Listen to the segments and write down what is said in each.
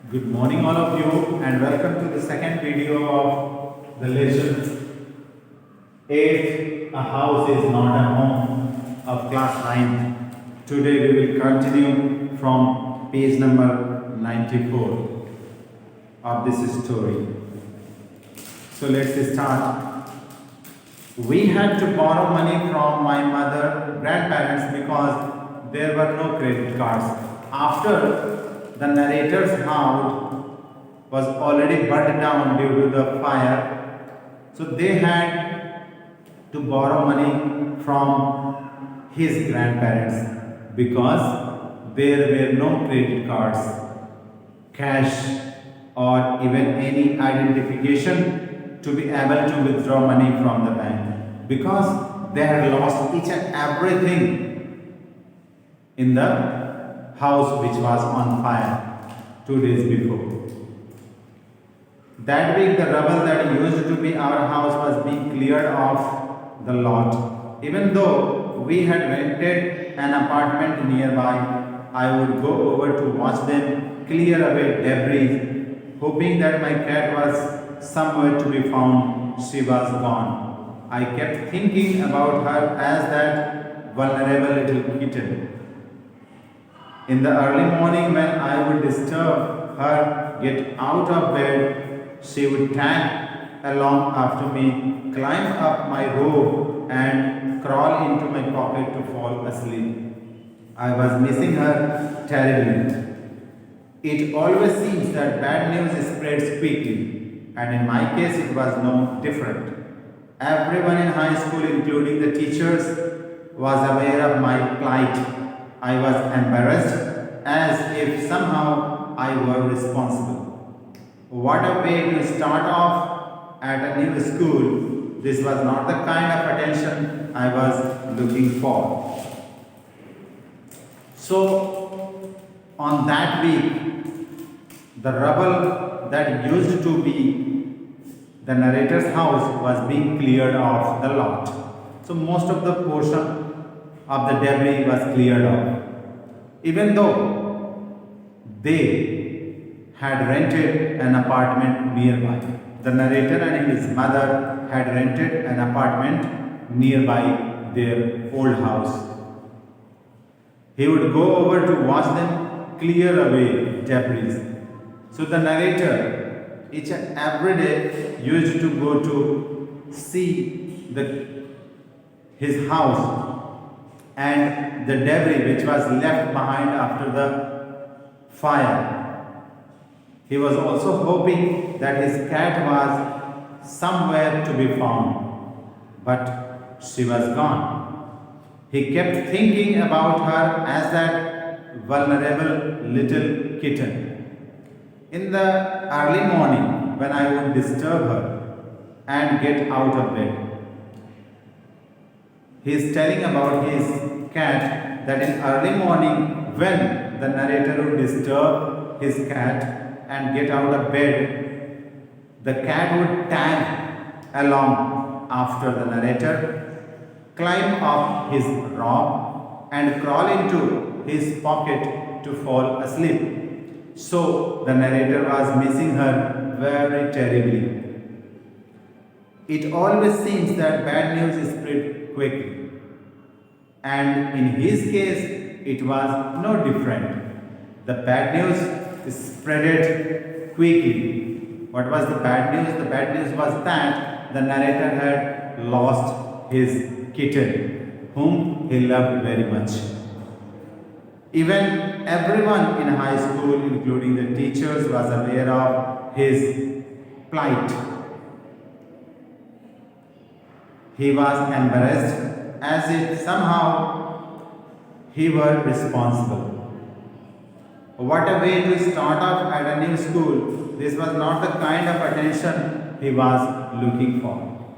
Good morning all of you and welcome to the second video of the lesson 8. A house is not a home of class 9. Today we will continue from page number 94 of this story. So let's start. We had to borrow money from my grandparents because there were no credit cards. After the narrator's house was already burned down due to the fire, so they had to borrow money from his grandparents because there were no credit cards, cash, or even any identification to be able to withdraw money from the bank because they had lost each and everything in the house which was on fire 2 days before. That week, the rubble that used to be our house was being cleared off the lot. Even though we had rented an apartment nearby, I would go over to watch them clear away debris, hoping that my cat was somewhere to be found. She was gone. I kept thinking about her as that vulnerable little kitten. In the early morning, when I would disturb her get out of bed, she would tag along after me, climb up my robe, and crawl into my pocket to fall asleep. I was missing her terribly. It always seems that bad news spreads quickly, and in my case, it was no different. Everyone in high school, including the teachers, was aware of my plight. I was embarrassed as if somehow I were responsible. What a way to start off at a new school. This was not the kind of attention I was looking for. So, on that week, the rubble that used to be the narrator's house was being cleared off the lot. So, most of the portion of the debris was cleared off. Even though they had rented an apartment nearby, the narrator and his mother had rented an apartment nearby their old house. He would go over to watch them clear away debris. So the narrator each and every day used to go to see his house and the debris which was left behind after the fire. He was also hoping that his cat was somewhere to be found, but she was gone. He kept thinking about her as that vulnerable little kitten. In the early morning, when I would disturb her and get out of bed, he is telling about his cat that in early morning when the narrator would disturb his cat and get out of bed, the cat would tag along after the narrator, climb up his robe and crawl into his pocket to fall asleep. So the narrator was missing her very terribly. It always seems that bad news is spread quickly. And in his case, it was no different. The bad news spread quickly. What was the bad news? The bad news was that the narrator had lost his kitten, whom he loved very much. Even everyone in high school, including the teachers, was aware of his plight. He was embarrassed as if somehow he were responsible. What a way to start off at a new school. This was not the kind of attention he was looking for.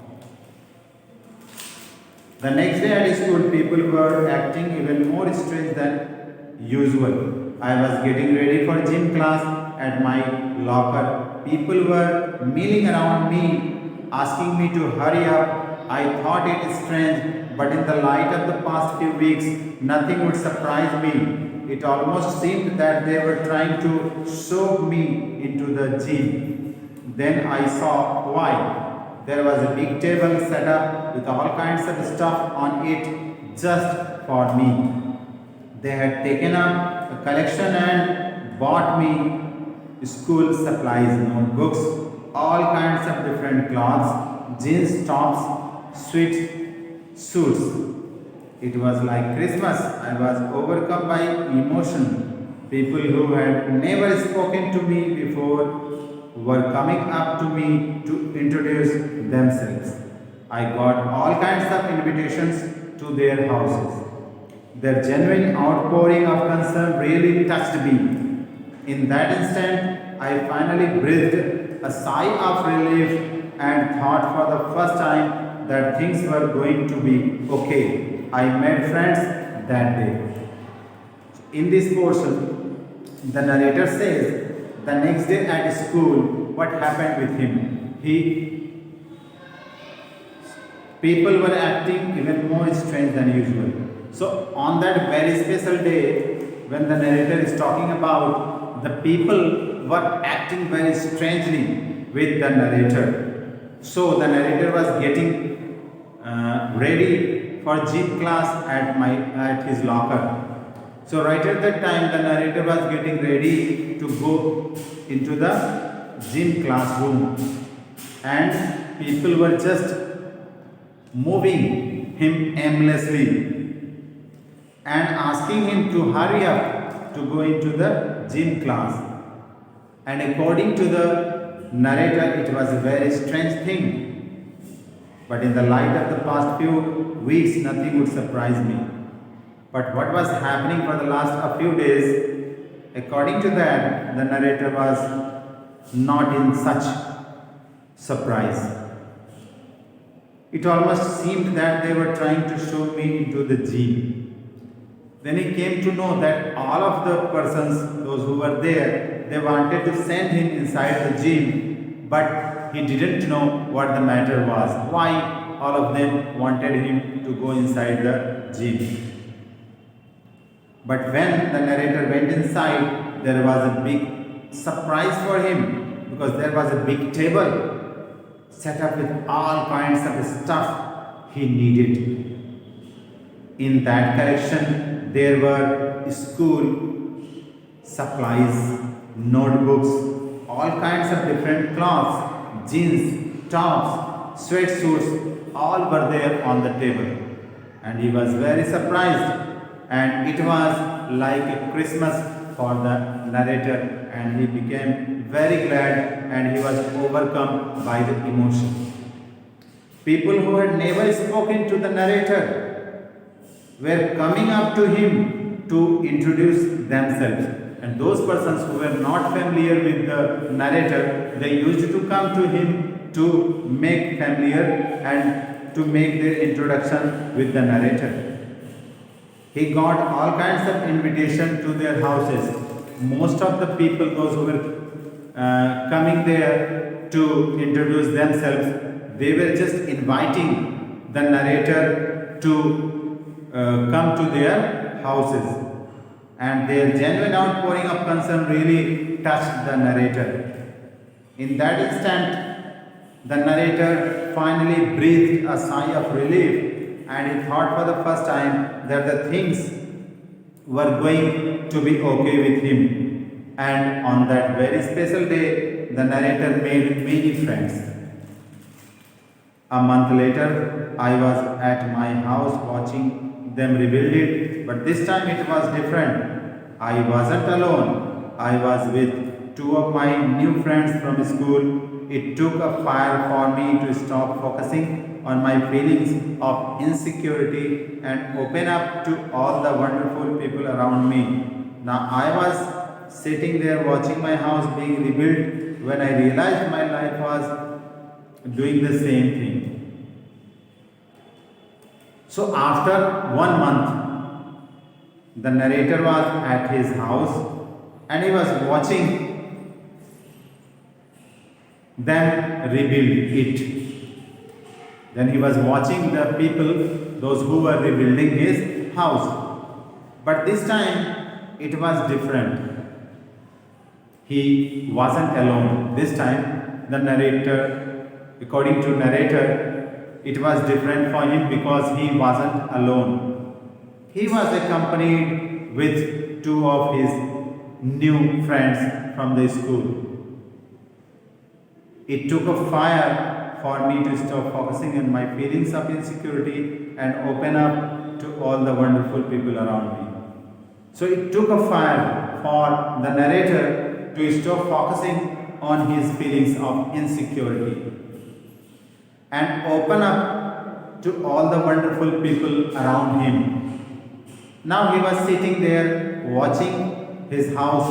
The next day at school, people were acting even more strange than usual. I was getting ready for gym class at my locker. People were milling around me, asking me to hurry up. I thought it strange, but in the light of the past few weeks, nothing would surprise me. it almost seemed that they were trying to shove me into the jeep. Then I saw why. There was a big table set up with all kinds of stuff on it just for me. They had taken up a collection and bought me school supplies, notebooks, all kinds of different cloths, jeans, tops, sweets, suits. It was like Christmas. I was overcome by emotion. People who had never spoken to me before were coming up to me to introduce themselves. I got all kinds of invitations to their houses. Their genuine outpouring of concern really touched me. In that instant, I finally breathed a sigh of relief and thought for the first time that things were going to be okay. I made friends that day. In this portion, the narrator says the next day at school, what happened with him? People were acting even more strange than usual. So, on that very special day, when the narrator is talking about the people were acting very strangely with the narrator. So, the narrator was getting ready for gym class at his locker. So, right at that time, the narrator was getting ready to go into the gym classroom, and people were just moving him aimlessly and asking him to hurry up to go into the gym class. And according to the narrator, it was a very strange thing. But in the light of the past few weeks, nothing would surprise me. But what was happening for the last a few days, according to that, the narrator was not in such surprise. It almost seemed that they were trying to show me into the gym. Then he came to know that all of the persons, those who were there, they wanted to send him inside the gym, but he didn't know what the matter was. Why all of them wanted him to go inside the gym. But when the narrator went inside, there was a big surprise for him because there was a big table set up with all kinds of stuff he needed. In that collection, there were school supplies, notebooks, all kinds of different cloths, jeans, tops, sweatsuits, all were there on the table. And he was very surprised, and it was like a Christmas for the narrator, and he became very glad and he was overcome by the emotion. People who had never spoken to the narrator were coming up to him to introduce themselves. And those persons who were not familiar with the narrator, they used to come to him to make familiar and to make their introduction with the narrator. He got all kinds of invitation to their houses. Most of the people, those who were coming there to introduce themselves, they were just inviting the narrator to come to their houses. And their genuine outpouring of concern really touched the narrator. In that instant, the narrator finally breathed a sigh of relief, and he thought for the first time that the things were going to be okay with him. And on that very special day, the narrator made many friends. A month later, I was at my house watching them rebuild it, but this time it was different. I wasn't alone. I was with two of my new friends from school. It took a fire for me to stop focusing on my feelings of insecurity and open up to all the wonderful people around me. Now I was sitting there watching my house being rebuilt when I realized my life was doing the same thing. So after 1 month, the narrator was at his house and he was watching them rebuild it. Then he was watching the people, those who were rebuilding his house. But this time it was different. He wasn't alone. This time, the narrator, according to narrator, it was different for him because he wasn't alone. He was accompanied with two of his new friends from the school. It took a fire for me to stop focusing on my feelings of insecurity and open up to all the wonderful people around me. So it took a fire for the narrator to stop focusing on his feelings of insecurity and open up to all the wonderful people around him. Now he was sitting there watching his house